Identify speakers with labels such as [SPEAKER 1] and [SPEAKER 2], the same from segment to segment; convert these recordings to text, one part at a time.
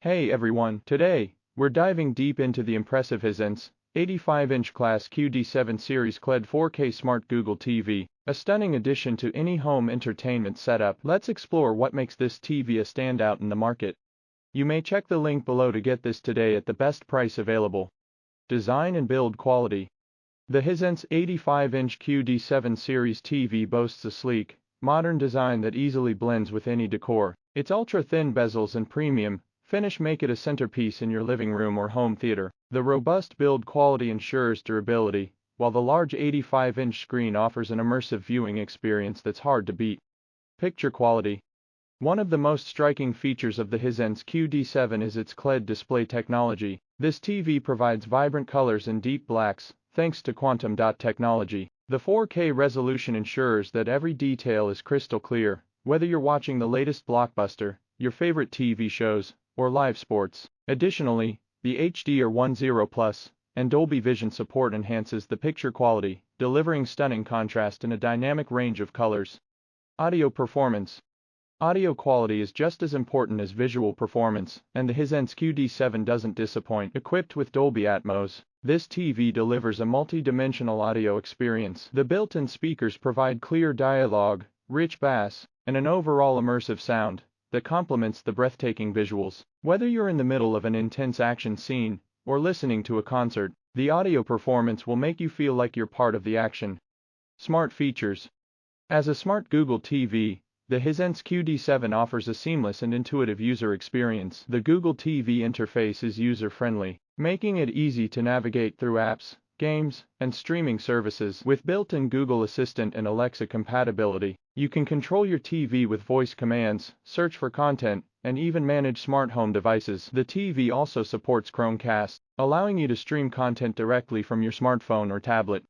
[SPEAKER 1] Hey everyone, today, we're diving deep into the impressive Hisense 85-inch Class QD7 Series QLED 4K Smart Google TV, a stunning addition to any home entertainment setup. Let's explore what makes this TV a standout in the market. You may check the link below to get this today at the best price available. Design and build quality. The Hisense 85-inch QD7 Series TV boasts a sleek, modern design that easily blends with any decor. Its ultra-thin bezels and premium finish make it a centerpiece in your living room or home theater. The robust build quality ensures durability, while the large 85-inch screen offers an immersive viewing experience that's hard to beat. Picture quality. One of the most striking features of the Hisense QD7 is its QLED display technology. This TV provides vibrant colors and deep blacks, thanks to quantum dot technology. The 4K resolution ensures that every detail is crystal clear, whether you're watching the latest blockbuster, your favorite TV shows, or live sports. Additionally, the HDR10+ and Dolby Vision support enhances the picture quality, delivering stunning contrast in a dynamic range of colors. Audio performance. Audio quality is just as important as visual performance, and the Hisense QD7 doesn't disappoint. Equipped with Dolby Atmos, this TV delivers a multi-dimensional audio experience. The built-in speakers provide clear dialogue, rich bass, and an overall immersive sound that complements the breathtaking visuals. Whether you're in the middle of an intense action scene or listening to a concert, the audio performance will make you feel like you're part of the action. Smart features. As a smart Google TV, the Hisense QD7 offers a seamless and intuitive user experience. The Google TV interface is user-friendly, making it easy to navigate through apps, games, and streaming services. With built-in Google Assistant and Alexa compatibility, you can control your TV with voice commands, search for content, and even manage smart home devices. The TV also supports Chromecast, allowing you to stream content directly from your smartphone or tablet.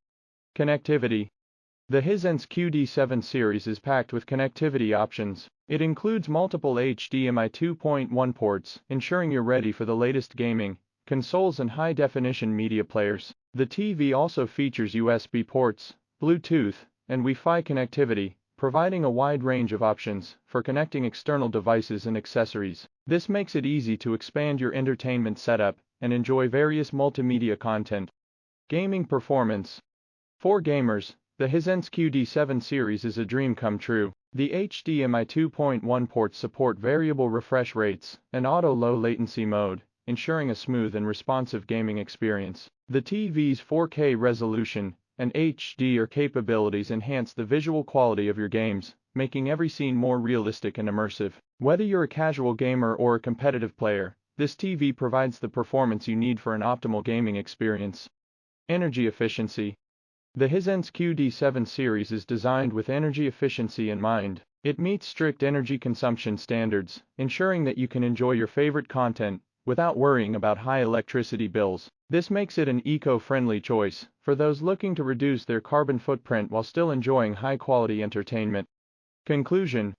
[SPEAKER 1] Connectivity. The Hisense QD7 series is packed with connectivity options. It includes multiple HDMI 2.1 ports, ensuring you're ready for the latest gaming consoles and high-definition media players. The TV also features USB ports, Bluetooth, and Wi-Fi connectivity, providing a wide range of options for connecting external devices and accessories. This makes it easy to expand your entertainment setup and enjoy various multimedia content. Gaming performance. For gamers, the Hisense QD7 series is a dream come true. The HDMI 2.1 ports support variable refresh rates and auto low latency mode, ensuring a smooth and responsive gaming experience. The TV's 4K resolution and HDR capabilities enhance the visual quality of your games, making every scene more realistic and immersive. Whether you're a casual gamer or a competitive player, this TV provides the performance you need for an optimal gaming experience. Energy efficiency. The Hisense QD7 series is designed with energy efficiency in mind. It meets strict energy consumption standards, ensuring that you can enjoy your favorite content without worrying about high electricity bills. This makes it an eco-friendly choice for those looking to reduce their carbon footprint while still enjoying high-quality entertainment. Conclusion.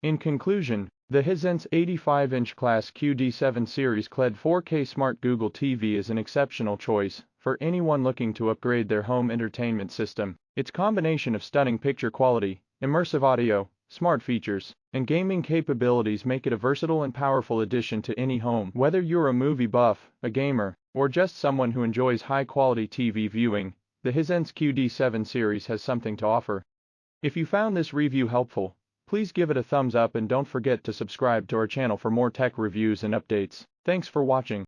[SPEAKER 1] In conclusion, the Hisense 85-inch Class QD7 Series QLED 4K Smart Google TV is an exceptional choice for anyone looking to upgrade their home entertainment system. Its combination of stunning picture quality, immersive audio, smart features, and gaming capabilities make it a versatile and powerful addition to any home. Whether you're a movie buff, a gamer, or just someone who enjoys high-quality TV viewing, the Hisense QD7 series has something to offer. If you found this review helpful, please give it a thumbs up and don't forget to subscribe to our channel for more tech reviews and updates. Thanks for watching.